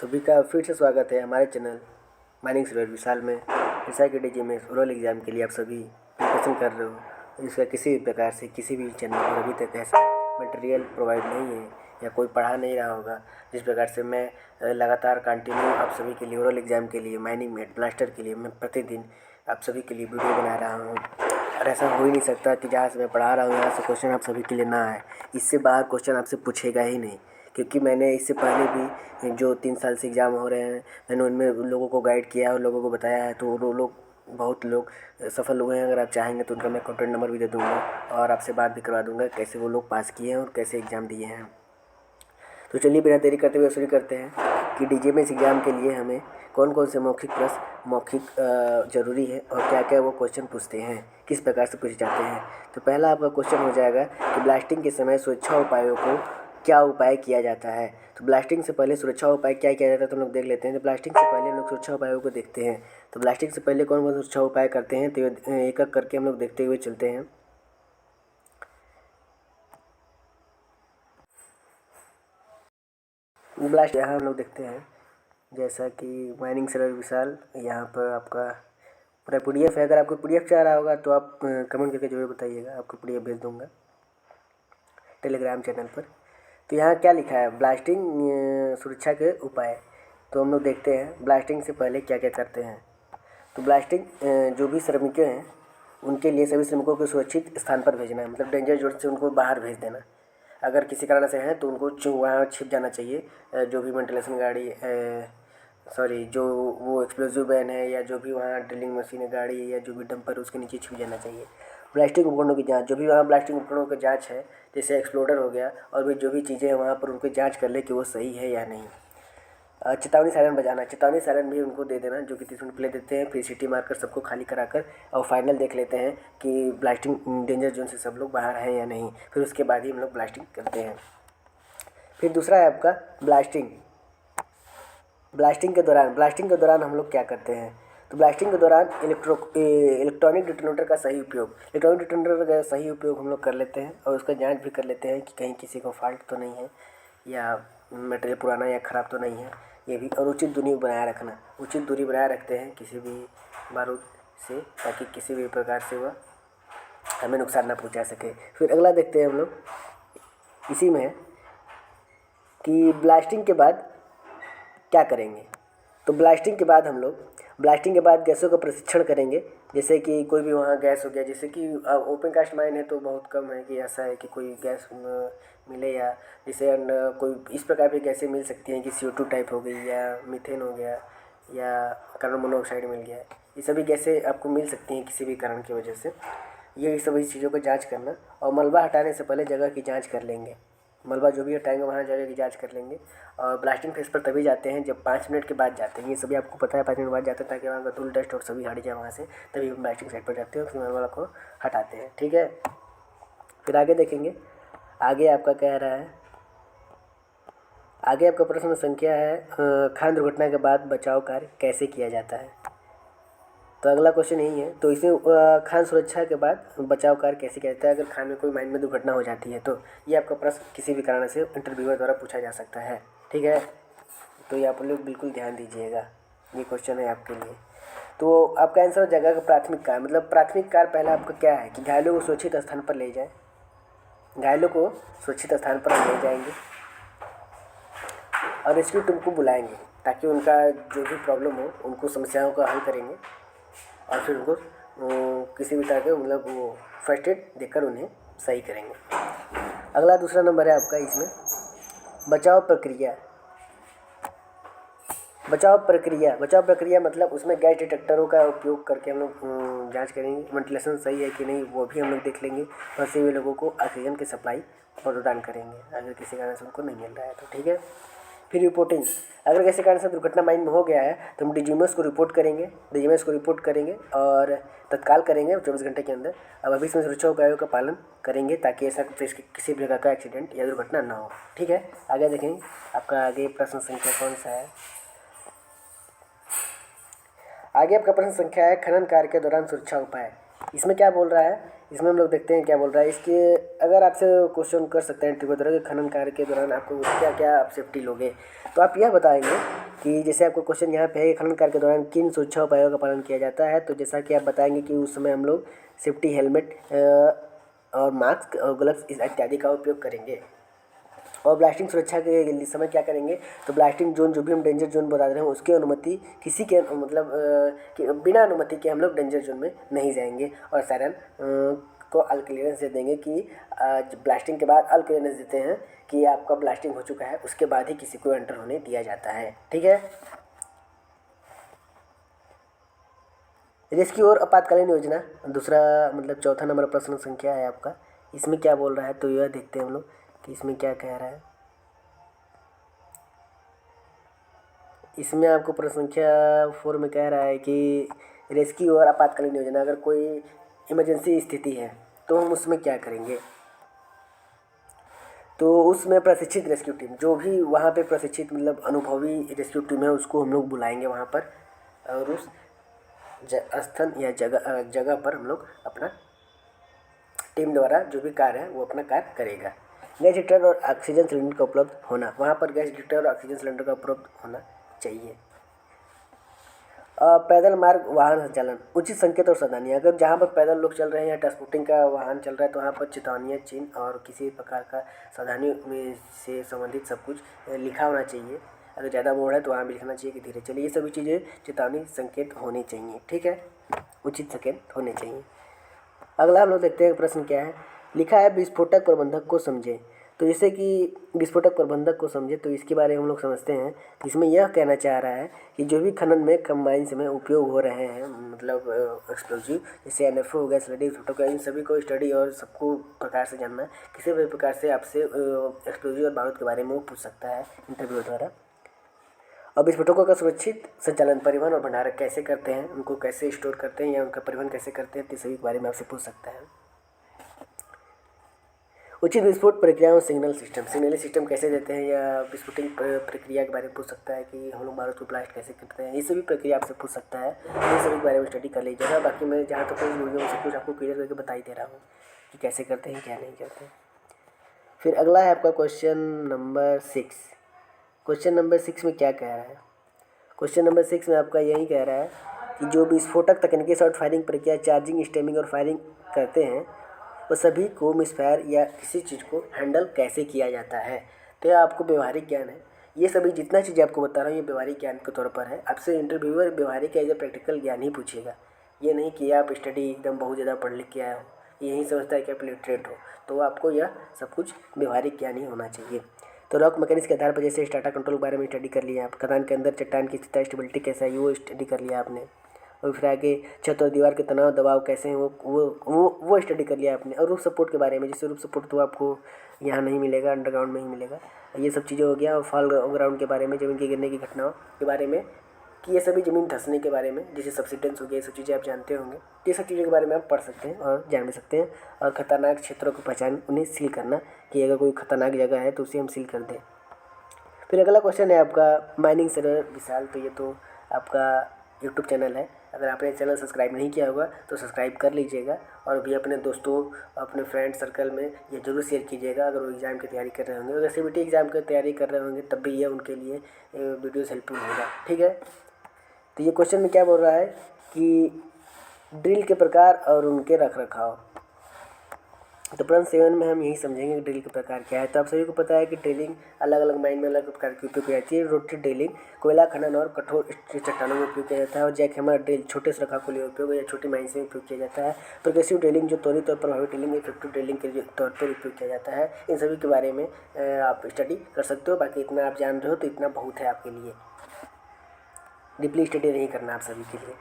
सभी का फिर से स्वागत है हमारे चैनल माइनिंग सर्वर विशाल में। जैसा कि डीजीएमएस ओरल एग्ज़ाम के लिए आप सभी प्रिपरेशन कर रहे हो, इसका किसी भी प्रकार से किसी भी चैनल पर अभी तक ऐसा मटेरियल प्रोवाइड नहीं है या कोई पढ़ा नहीं रहा होगा जिस प्रकार से मैं लगातार कंटिन्यू आप सभी के लिए ओरल एग्ज़ाम के लिए माइनिंग में ब्लास्टर के लिए मैं प्रतिदिन आप सभी के लिए वीडियो बना रहा हूँ। और ऐसा हो ही नहीं सकता कि जहाँ से मैं पढ़ा रहा हूँ यहाँ से क्वेश्चन आप सभी के लिए ना आए। इससे बाहर क्वेश्चन आपसे पूछेगा ही नहीं, क्योंकि मैंने इससे पहले भी जो 3 साल से एग्ज़ाम हो रहे हैं मैंने उनमें उन लोगों को गाइड किया है और लोगों को बताया है, तो वो लोग बहुत लोग सफल हुए हैं। अगर आप चाहेंगे तो उनका मैं कॉन्टैक्ट नंबर भी दे दूँगा और आपसे बात भी करवा दूँगा कैसे वो लोग पास किए हैं और कैसे एग्ज़ाम दिए हैं। तो चलिए बिना देरी करते हुए शुरू करते हैं कि डीजीएमएस एग्ज़ाम के लिए हमें कौन कौन से मौखिक ज़रूरी है और क्या क्या वो क्वेश्चन पूछते हैं, किस प्रकार से पूछे जाते हैं। तो पहला आपका क्वेश्चन हो जाएगा कि ब्लास्टिंग के समय सुरक्षा उपायों को क्या उपाय किया जाता है। तो ब्लास्टिंग से पहले सुरक्षा उपाय क्या किया जाता है तो हम लोग देख लेते हैं। तो ब्लास्टिंग से पहले हम लोग सुरक्षा उपायों को देखते हैं। तो ब्लास्टिंग से पहले कौन कौन सुरक्षा उपाय करते हैं तो एक एक करके हम लोग देखते हुए चलते हैं। ब्लास्ट यहाँ हम लोग देखते हैं, जैसा कि माइनिंग सर्वर विशाल यहाँ पर आपका पूरा PDF है। अगर आपको PDF चाह रहा होगा तो आप कमेंट करके जरूर बताइएगा, आपको PDF भेज दूँगा टेलीग्राम चैनल पर। तो यहाँ क्या लिखा है, ब्लास्टिंग सुरक्षा के उपाय। तो हम लोग देखते हैं ब्लास्टिंग से पहले क्या क्या करते हैं। तो ब्लास्टिंग जो भी श्रमिक हैं उनके लिए सभी श्रमिकों को सुरक्षित स्थान पर भेजना है, मतलब डेंजर जोन से उनको बाहर भेज देना। अगर किसी कारण से हैं तो उनको वहाँ छिप जाना चाहिए। जो भी वेंटिलेशन गाड़ी जो वो एक्सप्लोसिव वैन है या जो भी वहाँ ड्रिलिंग मशीन है गाड़ी है या जो भी डंपर उसके नीचे छिप जाना चाहिए। ब्लास्टिंग उपकरणों की जांच, जो भी वहाँ ब्लास्टिंग उपकरणों की जांच है जैसे एक्सप्लोडर हो गया और भी जो भी चीज़ें हैं वहाँ पर उनकी जांच कर ले कि वो सही है या नहीं। चेतावनी सायरन बजाना, चेतावनी सायरन भी उनको दे देना, जो कि 30 मिनट पहले देते हैं। फिर सिटी मारकर सबको खाली कराकर और फाइनल देख लेते हैं कि ब्लास्टिंग डेंजर जोन से सब लोग बाहर हैं या नहीं। फिर उसके बाद ही हम लोग ब्लास्टिंग करते हैं। फिर दूसरा है आपका ब्लास्टिंग। ब्लास्टिंग के दौरान हम लोग क्या करते हैं। तो ब्लास्टिंग के दौरान इलेक्ट्रॉनिक डिटोनेटर का सही उपयोग, का सही उपयोग हम लोग कर लेते हैं और उसका जांच भी कर लेते हैं कि कहीं किसी को फॉल्ट तो नहीं है या मटेरियल पुराना या ख़राब तो नहीं है, ये भी। और उचित दूरी बनाए रखना, उचित दूरी बनाए रखते हैं किसी भी बारूद से, ताकि किसी भी प्रकार से वह हमें नुकसान ना पहुंचा सके। फिर अगला देखते हैं हम लोग, इसी में है कि ब्लास्टिंग के बाद क्या करेंगे। तो ब्लास्टिंग के बाद हम लोग गैसों का प्रशिक्षण करेंगे। जैसे कि कोई भी वहाँ गैस हो गया, जैसे कि ओपन कास्ट माइन है तो बहुत कम है कि ऐसा है कि कोई गैस मिले, या जैसे कोई इस प्रकार की गैसें मिल सकती हैं कि CO2 टाइप हो गई या मीथेन हो गया या कार्बन मोनोऑक्साइड मिल गया। ये सभी गैसें आपको मिल सकती हैं किसी भी कारण की वजह से। ये सभी चीज़ों का जाँच करना, और मलबा हटाने से पहले जगह की जाँच कर लेंगे। मलबा जो भी हटाएंगे वहाँ जगह की जांच कर लेंगे। और ब्लास्टिंग फेस पर तभी जाते हैं जब 5 मिनट के बाद जाते हैं। ये सभी आपको पता है, 5 मिनट बाद जाते हैं ताकि वहाँ का धूल डस्ट और सभी हट जाए वहाँ से, तभी हम ब्लास्टिंग साइड पर जाते हैं और फिर मलबा को हटाते हैं। ठीक है, फिर आगे देखेंगे। आगे आपका कह रहा है, आगे आपका प्रश्न संख्या है खान दुर्घटना के बाद बचाव कार्य कैसे किया जाता है। तो अगला क्वेश्चन यही है। तो इसमें खान सुरक्षा के बाद बचाव कार्य कैसे किया जाता है अगर खान में कोई माइन में दुर्घटना हो जाती है। तो ये आपका प्रश्न किसी भी कारण से इंटरव्यूअर द्वारा पूछा जा सकता है। ठीक है, तो ये आप लोग बिल्कुल ध्यान दीजिएगा, ये क्वेश्चन है आपके लिए। तो आपका आंसर जगह का प्राथमिक कार्य, मतलब प्राथमिक कार्य पहला आपका क्या है कि घायलों को सुरक्षित स्थान पर ले जाए। घायलों को सुरक्षित स्थान पर ले जाएंगे और रेस्क्यू टीम को बुलाएंगे ताकि उनका जो भी प्रॉब्लम हो उनको समस्याओं का हल करेंगे और फिर उनको किसी भी तरह के मतलब वो फर्स्ट एड देकर उन्हें सही करेंगे। अगला दूसरा नंबर है आपका इसमें बचाव प्रक्रिया। बचाव प्रक्रिया मतलब उसमें गैस डिटेक्टरों का उपयोग करके हम लोग जांच करेंगे, वेंटिलेशन सही है कि नहीं वो भी हम लोग देख लेंगे। फंसे हुए लोगों को ऑक्सीजन की सप्लाई प्रदान करेंगे अगर किसी कारण से उनको नहीं मिल रहा है तो। ठीक है, फिर रिपोर्टिंग। अगर किसी कारण से दुर्घटना माइन में हो गया है तो हम डीजीएमएस को रिपोर्ट करेंगे और तत्काल करेंगे 24 घंटे के अंदर। अब अभी इसमें सुरक्षा उपायों का पालन करेंगे ताकि ऐसा किसी भी प्रकार का एक्सीडेंट या दुर्घटना ना हो। ठीक है, आगे देखेंगे आपका आगे प्रश्न संख्या कौन सा है। आगे आपका प्रश्न संख्या है खनन कार्य के दौरान सुरक्षा उपाय। इसमें क्या बोल रहा है, इसमें हम लोग देखते हैं क्या बोल रहा है। इसके अगर आपसे क्वेश्चन कर सकते हैं इंटरव्यू द्वारा कि खनन कार्य के दौरान आपको क्या क्या आप सेफ्टी लोगे, तो आप यह बताएंगे कि जैसे आपको क्वेश्चन यहाँ पे है कि खनन कार्य के दौरान किन सुरक्षा उपायों का पालन किया जाता है। तो जैसा कि आप बताएंगे कि उस समय हम लोग सेफ्टी हेलमेट और मास्क और ग्लव्स इत्यादि का उपयोग करेंगे। और ब्लास्टिंग सुरक्षा के समय क्या करेंगे, तो ब्लास्टिंग जोन जो भी हम डेंजर जोन बता रहे हैं उसकी अनुमति किसी के मतलब कि बिना अनुमति के हम लोग डेंजर जोन में नहीं जाएंगे। और सायरन को अल क्लियरेंस दे देंगे कि ब्लास्टिंग के बाद अल क्लियरेंस देते हैं कि आपका ब्लास्टिंग हो चुका है, उसके बाद ही किसी को एंटर होने दिया जाता है। ठीक है। रेस्क्यू और आपातकालीन योजना दूसरा मतलब चौथा नंबर प्रश्न संख्या है आपका। इसमें क्या बोल रहा है तो यह देखते हैं हम लोग कि इसमें क्या कह रहा है। इसमें आपको प्रश्न संख्या 4 में कह रहा है कि रेस्क्यू और आपातकालीन योजना, अगर कोई इमरजेंसी स्थिति है तो हम उसमें क्या करेंगे। तो उसमें प्रशिक्षित रेस्क्यू टीम, जो भी वहाँ पे प्रशिक्षित मतलब अनुभवी रेस्क्यू टीम है उसको हम लोग बुलाएंगे वहाँ पर, और उस स्थान या जगह पर हम लोग अपना टीम द्वारा जो भी कार्य है वो अपना कार्य करेगा। गैस हीटर और ऑक्सीजन सिलेंडर का उपलब्ध होना, वहाँ पर गैस हीटर और ऑक्सीजन सिलेंडर का उपलब्ध होना चाहिए। पैदल मार्ग वाहन संचालन, उचित संकेत और सावधानियाँ, अगर जहाँ पर पैदल लोग चल रहे हैं या ट्रांसपोर्टिंग का वाहन चल रहा है तो वहाँ पर चेतावनियाँ चिन्ह और किसी प्रकार का सावधानी में से संबंधित सब कुछ लिखा होना चाहिए। अगर ज़्यादा मोड़ है तो वहाँ भी लिखना चाहिए कि धीरे चलिए। ये सभी चीज़ें चेतावनी संकेत होनी चाहिए। ठीक है, उचित संकेत होने चाहिए। अगला हम लोग देखते हैं प्रश्न क्या है। लिखा है विस्फोटक प्रबंधक को समझे। तो जैसे कि विस्फोटक प्रबंधक को समझे तो इसके बारे में हम लोग समझते हैं। इसमें यह कहना चाह रहा है कि जो भी खनन में कंबाइंस में उपयोग हो रहे हैं मतलब एक्सप्लोजिव, जैसे NFO हो गया, स्लडी विस्फोटक, इन सभी को स्टडी और सबको प्रकार से जानना, किसी भी प्रकार से आपसे एक्सप्लोजिव और बारूद के बारे में वो पूछ सकता है इंटरव्यू द्वारा। और विस्फोटकों का सुरक्षित संचालन, परिवहन और भंडारण कैसे करते हैं, उनको कैसे स्टोर करते हैं या उनका परिवहन कैसे करते हैं, तो सभी के बारे में आपसे पूछ सकता है। उचित विस्फोट प्रक्रिया और सिग्नल सिस्टम कैसे देते हैं, या विस्फोटिंग प्रक्रिया के बारे में पूछ सकता है कि हम लोग बारूद को ब्लास्ट कैसे करते हैं। ये सभी प्रक्रिया आपसे पूछ सकता है। ये सभी के बारे में स्टडी कर लीजिएगा। बाकी मैं जहाँ तक वीडियो में सब कुछ आपको क्लियर करके बता ही दे रहा हूँ कि कैसे करते हैं क्या नहीं करते। फिर अगला है आपका क्वेश्चन नंबर 6। क्वेश्चन नंबर 6 में क्या कह रहा है। क्वेश्चन नंबर 6 में आपका यही कह रहा है कि जो विस्फोटक तकनीकी शॉर्ट फायरिंग प्रक्रिया चार्जिंग, स्टेमिंग और फायरिंग करते हैं वो सभी को मिसफायर या किसी चीज़ को हैंडल कैसे किया जाता है। तो यह आपको व्यवहारिक ज्ञान है। ये सभी जितना चीज़ आपको बता रहा हूँ ये व्यवहारिक ज्ञान के तौर पर है। आपसे इंटरव्यूअर व्यवहारिक एज ए प्रैक्टिकल ज्ञान ही पूछेगा। ये नहीं कि आप स्टडी एकदम बहुत ज़्यादा पढ़ लिख के आए हो, यही समझता है कि आप लिटरेट हो, तो आपको यह सब कुछ व्यवहारिक ज्ञान ही होना चाहिए। तो रॉक मैकेनिक्स के आधार पर जैसे स्टाटा कंट्रोल के बारे में स्टडी कर लिया आप, खदान के अंदर चट्टान की स्थिति स्टेबिलिटी कैसा है वो स्टडी कर लिया आपने, और फिर आगे छत और दीवार के तनाव दबाव कैसे हैं वो स्टडी कर लिया आपने। और रूफ सपोर्ट के बारे में, जैसे रूफ सपोर्ट तो आपको यहाँ नहीं मिलेगा, अंडरग्राउंड में ही मिलेगा। ये सब चीज़ें हो गया। और फॉल ग्राउंड के बारे में, ज़मीन के गिरने की घटनाओं के बारे में, कि ये सभी ज़मीन धंसने के बारे में, जैसे सब्सिडेंस हो गया, ये सब चीज़ें आप जानते होंगे। ये सब चीज़ों के बारे में आप पढ़ सकते हैं और जान भी सकते हैं। और खतरनाक क्षेत्रों की पहचान, उन्हें सील करना, कि अगर कोई खतरनाक जगह है तो उसे हम सील कर दें। फिर अगला क्वेश्चन है आपका माइनिंग सर्वर विशाल। तो ये तो आपका यूट्यूब चैनल है। अगर आपने चैनल सब्सक्राइब नहीं किया होगा तो सब्सक्राइब कर लीजिएगा, और भी अपने दोस्तों, अपने फ्रेंड सर्कल में ये जरूर शेयर कीजिएगा अगर वो एग्ज़ाम की तैयारी कर रहे होंगे। अगर CBT एग्ज़ाम की तैयारी कर रहे होंगे तब भी ये उनके लिए वीडियोस हेल्पफुल होगा। ठीक है। तो ये क्वेश्चन में क्या बोल रहा है कि ड्रिल के प्रकार और उनके रख रखाव। तो प्रश्न 7 में हम यही समझेंगे कि ड्रिल के प्रकार क्या है। तो आप सभी को पता है कि ड्रिलिंग अलग अलग माइन में अलग प्रकार की उपयोग की जाती है। रोटरी ड्रिलिंग कोयला खनन और कठोर चट्टानों में उपयोग किया जाता है। और जैक हैमर ड्रिल छोटे सुरखा के लिए उपयोग या छोटी माइन से उपयोग किया जाता है। प्रोग्रेसिव ड्रिलिंग जो त्वरित और प्रभावी ड्रिलिंग, इफेक्टिव ड्रिलिंग के तौर पर उपयोग किया जाता है। इन सभी के बारे में आप स्टडी कर सकते हो। बाकी इतना आप जान रहे हो तो इतना बहुत है आपके लिए, डीपली स्टडी नहीं करना आप सभी के लिए।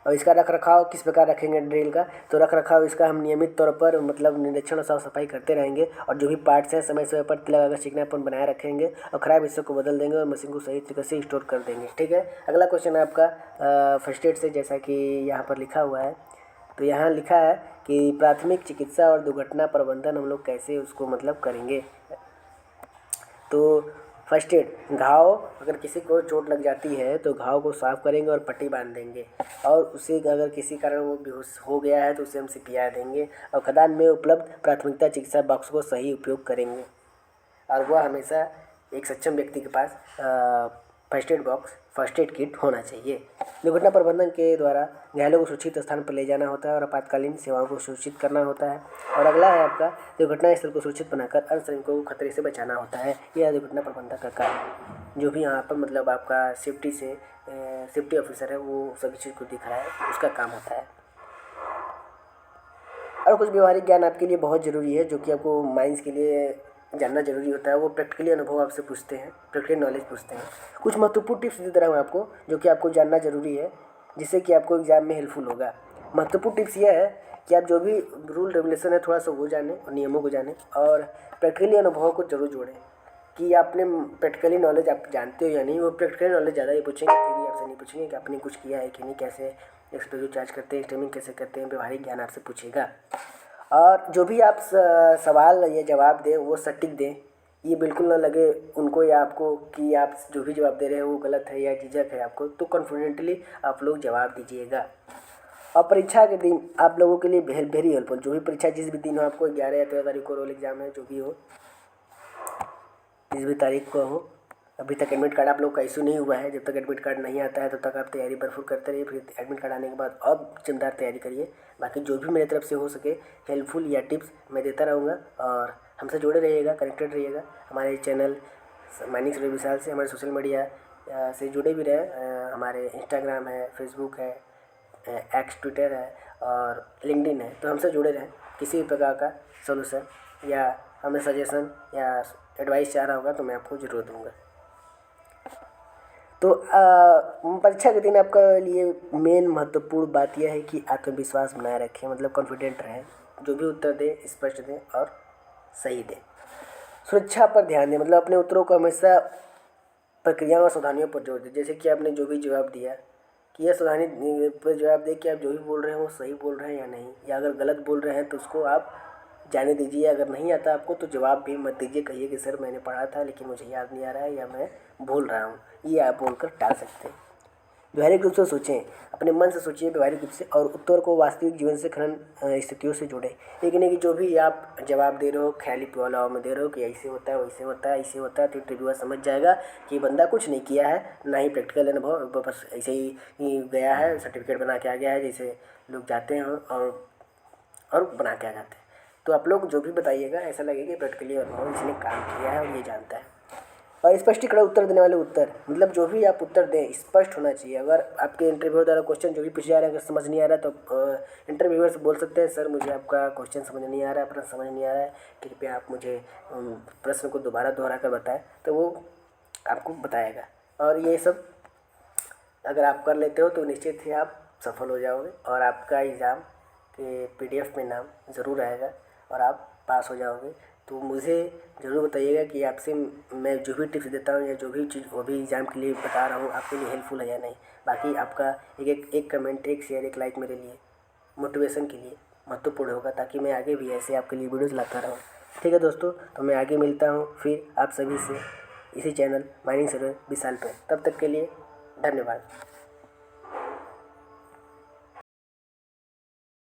और इसका रख रखाव किस प्रकार रखेंगे ड्रिल का, तो रख रखाव इसका हम नियमित तौर पर मतलब निरीक्षण और साफ सफाई करते रहेंगे। और जो भी पार्ट्स हैं समय समय पर लगाकर चिकनापन बनाए रखेंगे, और ख़राब हिस्सों को बदल देंगे और मशीन को सही तरीके से स्टोर कर देंगे। ठीक है। अगला क्वेश्चन है आपका फर्स्ट एड से, जैसा कि यहाँ पर लिखा हुआ है। तो यहाँ लिखा है कि प्राथमिक चिकित्सा और दुर्घटना प्रबंधन हम लोग कैसे उसको मतलब करेंगे। तो फर्स्ट एड, घाव अगर किसी को चोट लग जाती है तो घाव को साफ करेंगे और पट्टी बांध देंगे। और उसे अगर किसी कारण वो बेहोश हो गया है तो उसे हम CPR देंगे। और खदान में उपलब्ध प्राथमिकता चिकित्सा बॉक्स को सही उपयोग करेंगे, और वह हमेशा एक सक्षम व्यक्ति के पास first aid box, first aid kit होना चाहिए। दुर्घटना प्रबंधन के द्वारा घायलों को सुरक्षित स्थान पर ले जाना होता है और आपातकालीन सेवाओं को सुनिश्चित करना होता है। और अगला है आपका दुर्घटना स्थल को सुरक्षित बनाकर अन्य श्रमिकों को खतरे से बचाना होता है। यह दुर्घटना प्रबंधन का कार्य, जो भी यहाँ पर मतलब आपका सेफ्टी ऑफिसर है वो सभी चीज़ को दिख रहा है, उसका काम होता है। और कुछ व्यवहारिक ज्ञान आपके लिए बहुत ज़रूरी है, जो कि आपको माइंस के लिए जानना जरूरी होता है। वो प्रैक्टिकली अनुभव आपसे पूछते हैं, प्रैक्टिकल नॉलेज पूछते हैं। कुछ महत्वपूर्ण टिप्स दे रहा हूँ आपको, जो कि आपको जानना जरूरी है, जिससे कि आपको एग्जाम में हेल्पफुल होगा। महत्वपूर्ण टिप्स यह है कि आप जो भी रूल रेगुलेशन है थोड़ा सा वो जानें और नियमों को जानें, और प्रैक्टिकली अनुभव को जरूर जोड़ें कि आपने प्रैक्टिकली नॉलेज आप जानते हो या नहीं। वो प्रैक्टिकली नॉलेज ज़्यादा ही पूछेंगे, थ्योरी आपसे नहीं पूछेंगे कि आपने कुछ किया है कि नहीं, कैसे एक्सप्लोजिव चार्ज करते हैं, स्टेमिंग कैसे करते हैं। व्यवहारिक ज्ञान आपसे पूछेगा। और जो भी आप सवाल या जवाब दें वो सटीक दें। ये बिल्कुल ना लगे उनको या आपको कि आप जो भी जवाब दे रहे हैं वो गलत है या झिझक है आपको, तो कॉन्फिडेंटली आप लोग जवाब दीजिएगा। और परीक्षा के दिन आप लोगों के लिए वेरी हेल्पफुल, जो भी परीक्षा जिस भी दिन हो, आपको 11 या 13 तारीख को रोल एग्जाम है, जो भी हो जिस भी तारीख को हो, अभी तक एडमिट कार्ड आप लोग का इशू नहीं हुआ है। जब तक एडमिट कार्ड नहीं आता है तब तक आप तैयारी भरपूर करते रहिए। फिर एडमिट कार्ड आने के बाद अब जिम्मेदार तैयारी करिए। बाकी जो भी मेरी तरफ से हो सके हेल्पफुल या टिप्स मैं देता रहूँगा, और हमसे जुड़े रहिएगा, कनेक्टेड रहिएगा। हमारे चैनल माइनिंग सर्वे विशाल से, हमारे सोशल मीडिया से जुड़े भी रहें। हमारे इंस्टाग्राम है, फेसबुक है, एक्स ट्विटर है और लिंक्डइन है, तो हमसे जुड़े रहें। किसी भी प्रकार का सोल्यूशन या हमें सजेशन या एडवाइस चाह रहा होगा तो मैं आपको ज़रूर दूँगा। तो परीक्षा के दिन आपका लिए मेन महत्वपूर्ण बात यह है कि आत्मविश्वास बनाए रखें, मतलब कॉन्फिडेंट रहें। जो भी उत्तर दें स्पष्ट दें और सही दें। सुरक्षा पर ध्यान दें, मतलब अपने उत्तरों को हमेशा प्रक्रियाओं और सावधानियों पर जोर दें। जैसे कि आपने जो भी जवाब दिया कि यह सावधानी पर जवाब दें कि आप जो भी बोल रहे हैं वो सही बोल रहे हैं या नहीं, या अगर गलत बोल रहे हैं तो उसको आप जाने दीजिए। अगर नहीं आता आपको तो जवाब भी मत दीजिए, कहिए कि सर मैंने पढ़ा था लेकिन मुझे याद नहीं आ रहा है या मैं भूल रहा हूँ, ये आप बोलकर टाल सकते हैं। व्यवहारिक रूप से सोचें, अपने मन से सोचिए व्यवहारिक रूप से, और उत्तर को वास्तविक जीवन से खनन स्थितियों से जोड़ें। लेकिन नहीं कि जो भी आप जवाब दे रहे हो ख्याली पुलाव में दे रहे हो कि ऐसे होता है वैसे होता है ऐसे होता है, तो इंटरव्यूअर समझ जाएगा कि बंदा कुछ नहीं किया है, ना ही प्रैक्टिकल अनुभव, बस ऐसे ही गया है, सर्टिफिकेट बना के आ गया है, जैसे लोग जाते हैं और बना के आ जाते हैं। तो आप लोग जो भी बताइएगा ऐसा लगेगा कि प्रैक्टिकली अनुभव इसने काम किया है और ये जानता है। और स्पष्टीकरण उत्तर देने वाले उत्तर, मतलब जो भी आप उत्तर दें स्पष्ट होना चाहिए। अगर आपके इंटरव्यूअर द्वारा क्वेश्चन जो भी पूछे जा रहे हैं अगर समझ नहीं आ रहा तो इंटरव्यूअर से बोल सकते हैं, सर मुझे आपका क्वेश्चन समझ नहीं आ रहा है, प्रश्न समझ नहीं आ रहा है, कृपया आप मुझे प्रश्न को दोबारा दोहरा कर बताएं, तो वो आपको बताएगा। और ये सब अगर आप कर लेते हो तो निश्चित ही आप सफल हो जाओगे और आपका एग्ज़ाम के PDF में नाम ज़रूर आएगा और आप पास हो जाओगे। तो मुझे ज़रूर बताइएगा कि आपसे मैं जो भी टिप्स देता हूँ या जो भी चीज़ वो भी एग्ज़ाम के लिए बता रहा हूँ आपके लिए हेल्पफुल है या नहीं। बाकी आपका एक कमेंट, एक शेयर, एक लाइक मेरे लिए मोटिवेशन के लिए महत्वपूर्ण होगा, ताकि मैं आगे भी ऐसे आपके लिए वीडियोज़ लाता रहूँ। ठीक है दोस्तों, तो मैं आगे मिलता हूँ फिर आप सभी से इसी चैनल माइनिंग सर्वे विशाल पे। तब तक के लिए धन्यवाद।